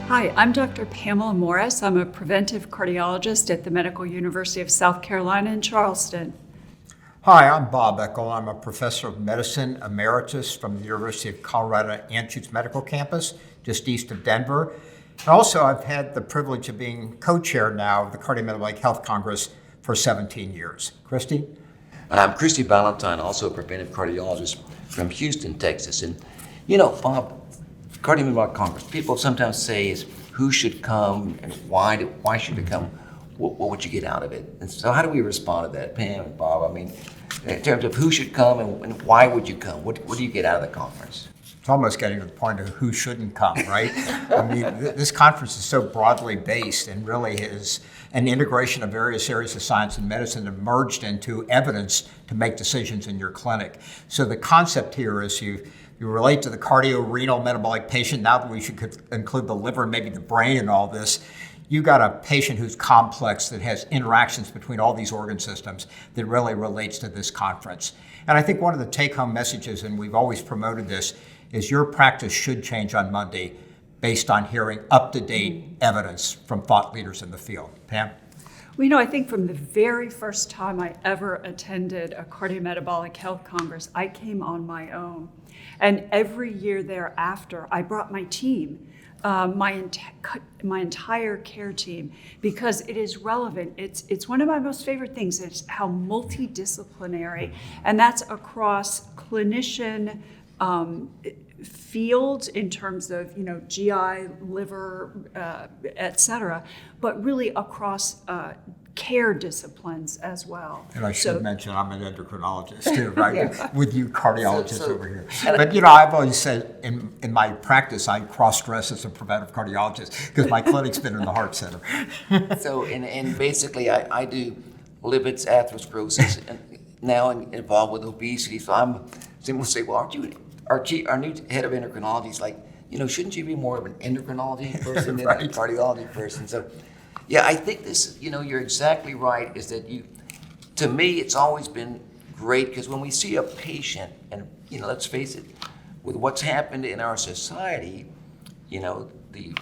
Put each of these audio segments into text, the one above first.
Hi, I'm Dr. Pamela Morris. I'm a preventive cardiologist at the Medical University of South Carolina in Charleston. Hi, I'm Bob Eckel. I'm a professor of medicine emeritus from the University of Colorado Anschutz Medical Campus, just east of Denver. And also, I've had the privilege of being co-chair now of the Cardiometabolic Health Congress for 17 years. Christie? I'm Christie Ballantyne, also a preventive cardiologist from Houston, Texas. And Bob, Cardiometabolic Congress, people sometimes say is who should come and why should it come? What would you get out of it? And so how do we respond to that, Pam and Bob? I mean, in terms of who should come and why would you come? What do you get out of the conference? It's almost getting to the point of who shouldn't come, right? I mean, this conference is so broadly based and really is an integration of various areas of science and medicine that merged into evidence to make decisions in your clinic. So the concept here is you relate to the cardiorenal metabolic patient. Now that we should include the liver and maybe the brain in all this, you got a patient who's complex that has interactions between all these organ systems that really relates to this conference. And I think one of the take-home messages, and we've always promoted this, is your practice should change on Monday based on hearing up-to-date evidence from thought leaders in the field. Pam? Well, I think from the very first time I ever attended a cardiometabolic health congress, I came on my own. And every year thereafter, I brought my team. My entire care team, because it is relevant. It's one of my most favorite things. It's how multidisciplinary, and that's across clinician fields in terms of GI, liver, et cetera, but really across care disciplines as well. And I should mention I'm an endocrinologist too, right? Yeah. With you cardiologists over here. But I've always said in my practice I cross-dress as a preventive cardiologist because my clinic's been in the heart center. So and basically I do lipids, atherosclerosis, and now I'm involved with obesity. So some will say, well, aren't you our new head of endocrinology is like, shouldn't you be more of an endocrinology person than a cardiology person? So yeah, I think this, you're exactly right, is that to me, it's always been great because when we see a patient, and, let's face it, with what's happened in our society, the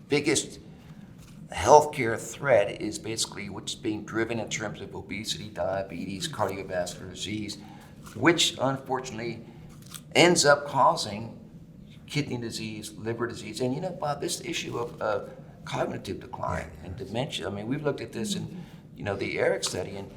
biggest healthcare threat is basically what's being driven in terms of obesity, diabetes, cardiovascular disease, which unfortunately ends up causing kidney disease, liver disease, and, Bob, this issue of cognitive decline and dementia. I mean, we've looked at this in, the ERIC study, and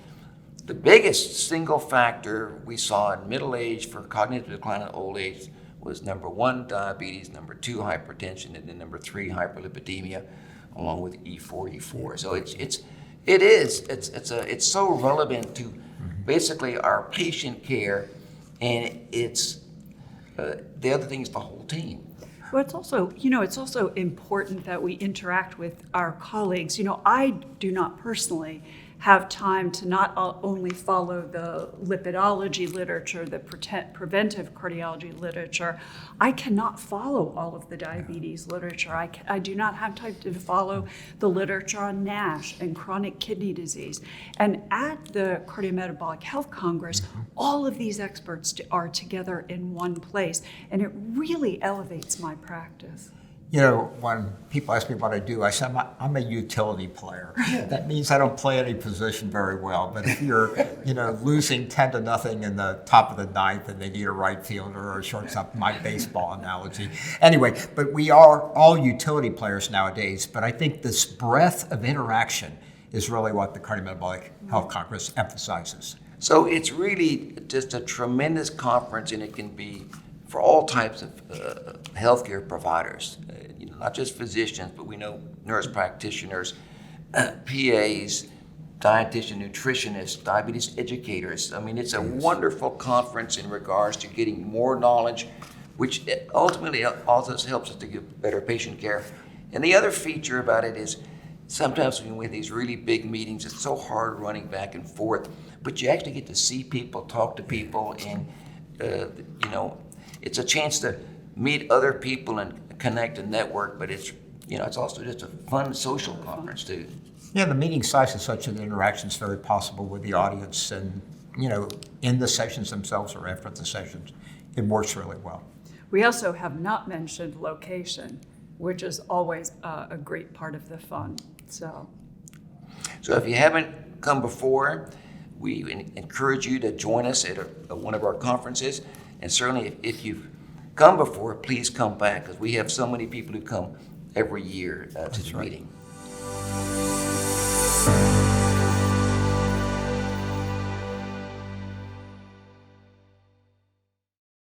the biggest single factor we saw in middle age for cognitive decline in old age was number 1, diabetes, number 2, hypertension, and then number 3, hyperlipidemia, along with E4. So it's so relevant to basically our patient care, and it's the other thing is the whole team. Well, it's also important that we interact with our colleagues. I do not personally have time to not only follow the lipidology literature, the preventive cardiology literature. I cannot follow all of the diabetes literature. I do not have time to follow the literature on NASH and chronic kidney disease. And at the Cardiometabolic Health Congress, all of these experts are together in one place, and it really elevates my practice. When people ask me what I do, I say I'm a utility player. That means I don't play any position very well. But if you're, losing 10-0 in the top of the ninth and they need a right fielder or a shortstop, my baseball analogy. Anyway, but we are all utility players nowadays. But I think this breadth of interaction is really what the Cardiometabolic Health Congress emphasizes. So it's really just a tremendous conference, and it can be for all types of healthcare providers, not just physicians, but we know nurse practitioners, PAs, dietitian, nutritionists, diabetes educators. I mean, it's a wonderful conference in regards to getting more knowledge, which ultimately also helps us to give better patient care. And the other feature about it is sometimes when we have these really big meetings, it's so hard running back and forth, but you actually get to see people, talk to people, and it's a chance to meet other people and connect and network, but it's also just a fun social conference too. Yeah, the meeting size is such that the interaction is very possible with the audience, and in the sessions themselves or after the sessions, it works really well. We also have not mentioned location. which is always a great part of the fun. So if you haven't come before, we encourage you to join us at one of our conferences. And certainly if you've come before, please come back, because we have so many people who come every year to the meeting.